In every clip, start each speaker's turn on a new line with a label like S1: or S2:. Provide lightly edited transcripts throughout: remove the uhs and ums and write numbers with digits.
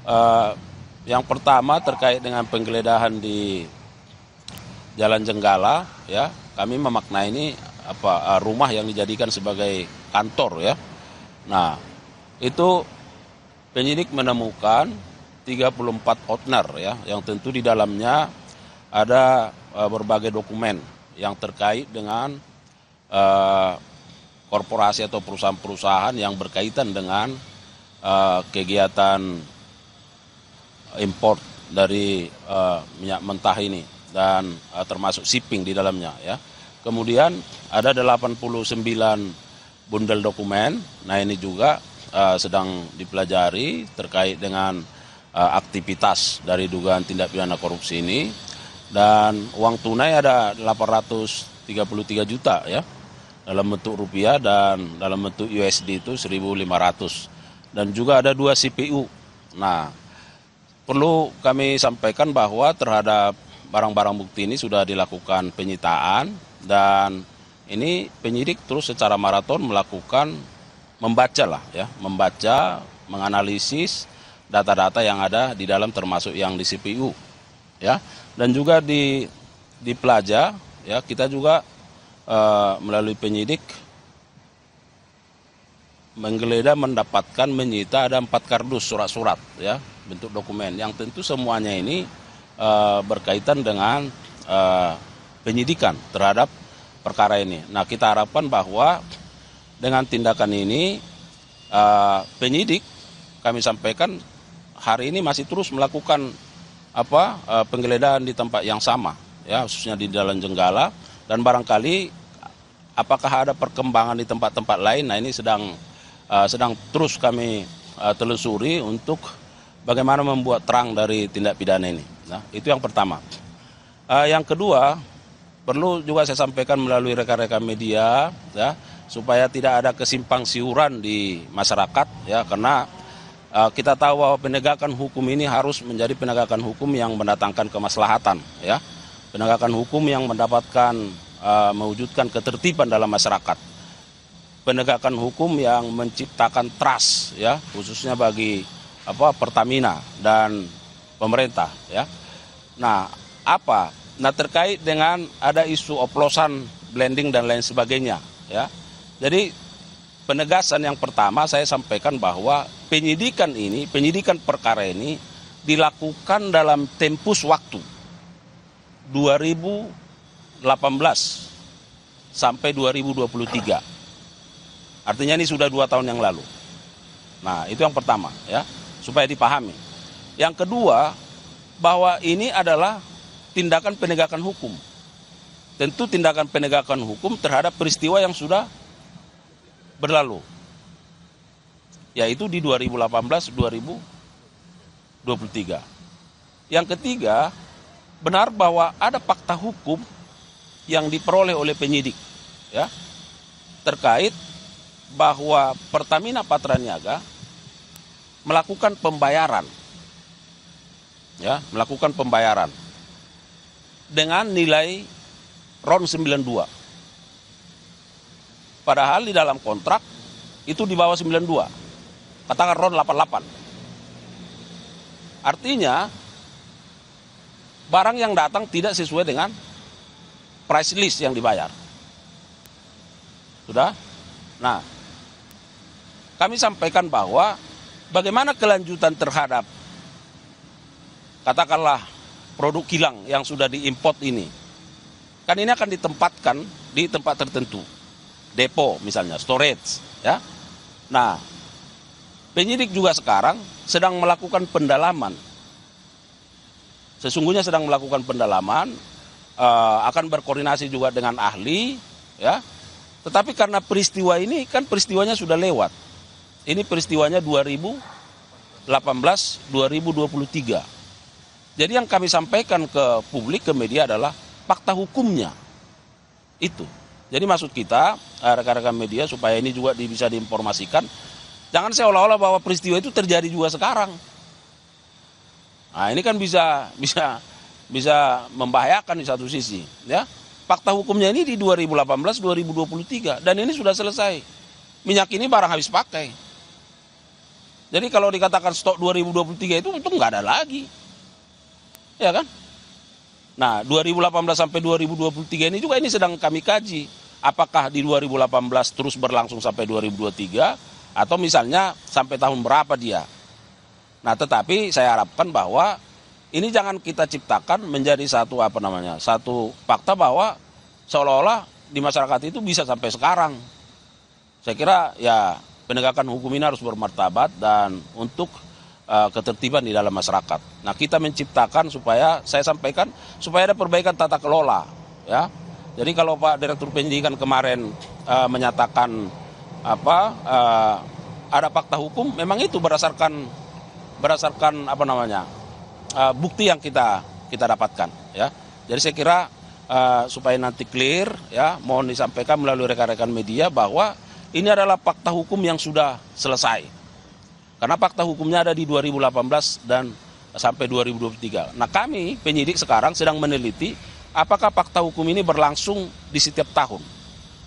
S1: Eh, yang pertama terkait dengan penggeledahan di Jalan Jenggala, ya, kami memaknai ini rumah yang dijadikan sebagai kantor, ya. Nah, itu penyidik menemukan 34 outner, ya, yang tentu di dalamnya ada berbagai dokumen yang terkait dengan korporasi atau perusahaan-perusahaan yang berkaitan dengan kegiatan import dari minyak mentah ini dan termasuk shipping di dalamnya, ya. Kemudian ada 89 bundel dokumen. Nah, ini juga sedang dipelajari terkait dengan aktivitas dari dugaan tindak pidana korupsi ini. Dan uang tunai ada 833 juta, ya, dalam bentuk rupiah dan dalam bentuk USD itu 1.500. Dan juga ada 2 CPU. Nah, perlu kami sampaikan bahwa terhadap barang-barang bukti ini sudah dilakukan penyitaan dan ini penyidik terus secara maraton melakukan membaca, menganalisis data-data yang ada di dalam termasuk yang di CPU, ya. Dan juga di Plaja, ya, kita juga melalui penyidik menggeledah mendapatkan menyita ada 4 kardus surat-surat, ya, bentuk dokumen yang tentu semuanya ini berkaitan dengan penyidikan terhadap perkara ini. Nah, kita harapkan bahwa dengan tindakan ini penyidik kami sampaikan hari ini masih terus melakukan penggeledahan di tempat yang sama, ya, khususnya di Jalan Jenggala, dan barangkali apakah ada perkembangan di tempat-tempat lain. Nah, ini sedang terus kami telusuri untuk bagaimana membuat terang dari tindak pidana ini. Nah, itu yang pertama. Yang kedua, perlu juga saya sampaikan melalui rekan-rekan media, ya, supaya tidak ada kesimpang siuran di masyarakat, ya, karena kita tahu bahwa penegakan hukum ini harus menjadi penegakan hukum yang mendatangkan kemaslahatan, ya, penegakan hukum yang mewujudkan ketertiban dalam masyarakat, penegakan hukum yang menciptakan trust, ya, khususnya bagi Pertamina dan pemerintah, ya. Nah, terkait dengan ada isu oplosan, blending dan lain sebagainya, ya. Jadi penegasan yang pertama saya sampaikan bahwa penyidikan perkara ini dilakukan dalam tempus waktu 2018 sampai 2023. Artinya ini sudah 2 tahun yang lalu. Nah, itu yang pertama, ya, supaya dipahami. Yang kedua, bahwa ini adalah tindakan penegakan hukum. Tentu tindakan penegakan hukum terhadap peristiwa yang sudah berlalu, yaitu di 2018-2023. Yang ketiga, benar bahwa ada fakta hukum yang diperoleh oleh penyidik, ya, terkait bahwa Pertamina Patraniaga melakukan pembayaran, ya, dengan nilai RON 92. Padahal di dalam kontrak itu di bawah 92. Katakan RON 88. Artinya barang yang datang tidak sesuai dengan price list yang dibayar. Sudah? Nah, kami sampaikan bahwa bagaimana kelanjutan terhadap katakanlah produk kilang yang sudah diimport ini. Kan ini akan ditempatkan di tempat tertentu. Depo misalnya, storage, ya. Nah, penyidik juga sekarang sedang melakukan pendalaman. Sesungguhnya sedang melakukan pendalaman, akan berkoordinasi juga dengan ahli, ya. Tetapi karena peristiwa ini kan peristiwanya sudah lewat. Ini peristiwanya 2018-2023. Jadi yang kami sampaikan ke publik, ke media adalah fakta hukumnya. Itu. Jadi maksud kita, rekan-rekan media, supaya ini juga bisa diinformasikan, jangan seolah-olah bahwa peristiwa itu terjadi juga sekarang. Nah, ini kan bisa membahayakan di satu sisi, ya. Fakta hukumnya ini di 2018-2023 dan ini sudah selesai. Minyak ini barang habis pakai. Jadi kalau dikatakan stok 2023 itu nggak ada lagi. Ya kan? Nah, 2018 sampai 2023 ini juga ini sedang kami kaji. Apakah di 2018 terus berlangsung sampai 2023 atau misalnya sampai tahun berapa dia. Nah, tetapi saya harapkan bahwa ini jangan kita ciptakan menjadi satu satu fakta bahwa seolah-olah di masyarakat itu bisa sampai sekarang. Saya kira ya penegakan hukum ini harus bermartabat dan untuk ketertiban di dalam masyarakat. Nah, kita menciptakan supaya saya sampaikan supaya ada perbaikan tata kelola, ya. Jadi kalau Pak Direktur Penyidikan kemarin menyatakan ada fakta hukum, memang itu berdasarkan bukti yang kita dapatkan, ya. Jadi saya kira supaya nanti clear, ya, mohon disampaikan melalui rekan-rekan media bahwa ini adalah fakta hukum yang sudah selesai. Karena fakta hukumnya ada di 2018 dan sampai 2023. Nah, kami penyidik sekarang sedang meneliti apakah fakta hukum ini berlangsung di setiap tahun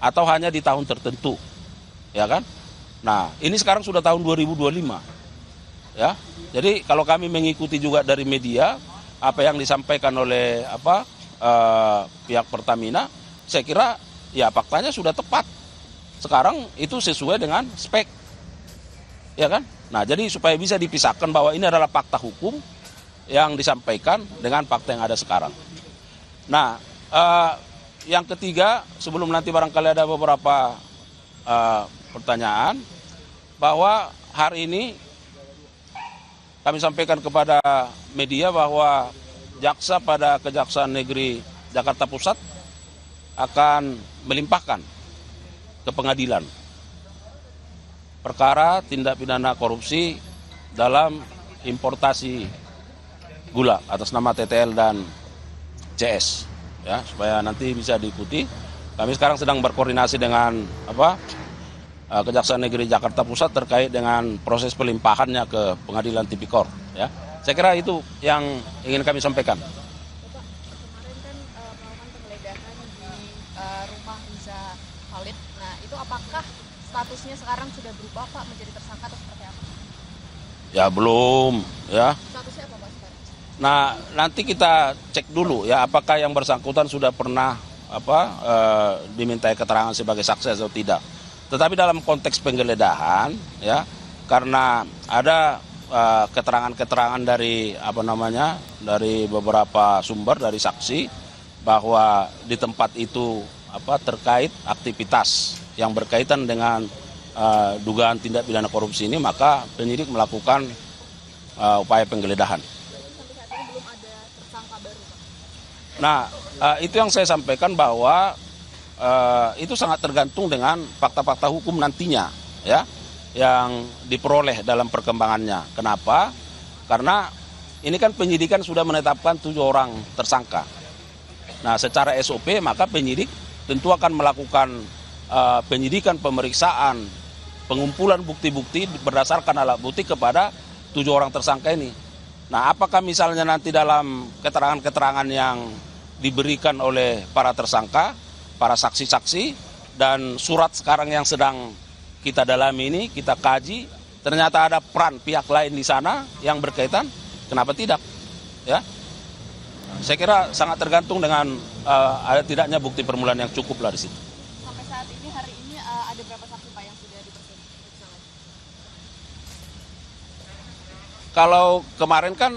S1: atau hanya di tahun tertentu, ya kan? Nah, ini sekarang sudah tahun 2025, ya. Jadi kalau kami mengikuti juga dari media apa yang disampaikan oleh pihak Pertamina, saya kira ya faktanya sudah tepat. Sekarang itu sesuai dengan spek, ya kan? Nah, jadi supaya bisa dipisahkan bahwa ini adalah fakta hukum yang disampaikan dengan fakta yang ada sekarang. Nah, yang ketiga, sebelum nanti barangkali ada beberapa pertanyaan, bahwa hari ini kami sampaikan kepada media bahwa jaksa pada Kejaksaan Negeri Jakarta Pusat akan melimpahkan ke pengadilan perkara tindak pidana korupsi dalam importasi gula atas nama TTL dan CS, ya, supaya nanti bisa diikuti. Kami sekarang sedang berkoordinasi dengan Kejaksaan Negeri Jakarta Pusat terkait dengan proses pelimpahannya ke Pengadilan Tipikor, ya. Saya kira itu yang ingin kami sampaikan.
S2: Bapak, kemarin kan melakukan penggeledahan di rumah Riza Khalid. Nah, itu apakah statusnya sekarang sudah berubah, Pak, menjadi tersangka atau seperti apa?
S1: Ya belum, ya.
S2: Statusnya apa, Pak, sekarang?
S1: Nah, nanti kita cek dulu ya apakah yang bersangkutan sudah pernah dimintai keterangan sebagai saksi atau tidak. Tetapi dalam konteks penggeledahan, ya, karena ada keterangan-keterangan dari dari beberapa sumber dari saksi bahwa di tempat itu terkait aktivitas yang berkaitan dengan dugaan tindak pidana korupsi ini, maka penyidik melakukan upaya penggeledahan.
S2: Sampai saat ini belum ada tersangka baru, Pak.
S1: Nah, itu yang saya sampaikan bahwa itu sangat tergantung dengan fakta-fakta hukum nantinya, ya, yang diperoleh dalam perkembangannya. Kenapa? Karena ini kan penyidikan sudah menetapkan 7 orang tersangka. Nah, secara SOP maka penyidik tentu akan melakukan penyidikan, pemeriksaan, pengumpulan bukti-bukti berdasarkan alat bukti kepada 7 orang tersangka ini. Nah, apakah misalnya nanti dalam keterangan-keterangan yang diberikan oleh para tersangka, para saksi-saksi, dan surat sekarang yang sedang kita dalami ini, kita kaji, ternyata ada peran pihak lain di sana yang berkaitan, kenapa tidak? Ya, saya kira sangat tergantung dengan ada tidaknya bukti permulaan yang cukup lah di situ.
S2: Sampai saat ini, hari ini ada berapa saksi, Pak, yang sudah diperiksa?
S1: Kalau kemarin kan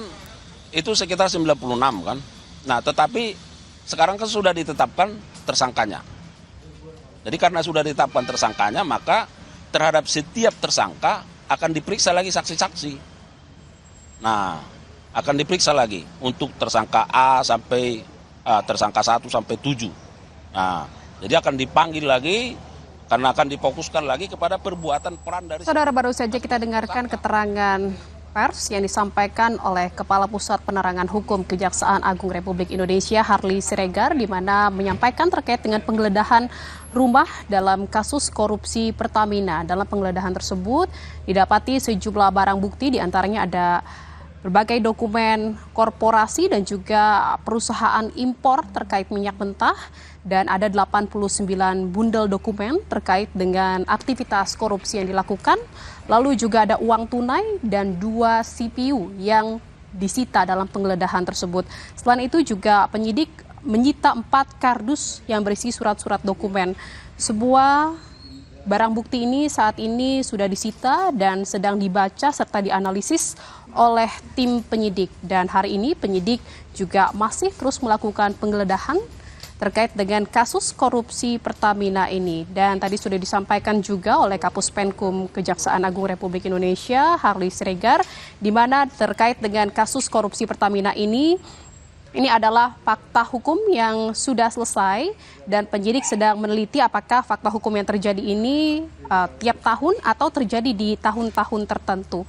S1: itu sekitar 96 kan. Nah, tetapi sekarang kan sudah ditetapkan tersangkanya. Jadi karena sudah ditetapkan tersangkanya, maka terhadap setiap tersangka akan diperiksa lagi saksi-saksi. Nah, akan diperiksa lagi untuk tersangka A sampai tersangka 1 sampai 7. Nah, jadi akan dipanggil lagi karena akan difokuskan lagi kepada perbuatan peran dari...
S3: Saudara, baru saja kita dengarkan keterangan pers yang disampaikan oleh Kepala Pusat Penerangan Hukum Kejaksaan Agung Republik Indonesia Harly Siregar, di mana menyampaikan terkait dengan penggeledahan rumah dalam kasus korupsi Pertamina. Dalam penggeledahan tersebut didapati sejumlah barang bukti, diantaranya ada berbagai dokumen korporasi dan juga perusahaan impor terkait minyak mentah, dan ada 89 bundel dokumen terkait dengan aktivitas korupsi yang dilakukan. Lalu juga ada uang tunai dan 2 CPU yang disita dalam penggeledahan tersebut. Selain itu juga penyidik menyita 4 kardus yang berisi surat-surat dokumen. Sebuah barang bukti ini saat ini sudah disita dan sedang dibaca serta dianalisis oleh tim penyidik. Dan hari ini penyidik juga masih terus melakukan penggeledahan terkait dengan kasus korupsi Pertamina ini. Dan tadi sudah disampaikan juga oleh Kapus Penkum Kejaksaan Agung Republik Indonesia, Harley Siregar, di mana terkait dengan kasus korupsi Pertamina ini adalah fakta hukum yang sudah selesai dan penyidik sedang meneliti apakah fakta hukum yang terjadi ini tiap tahun atau terjadi di tahun-tahun tertentu.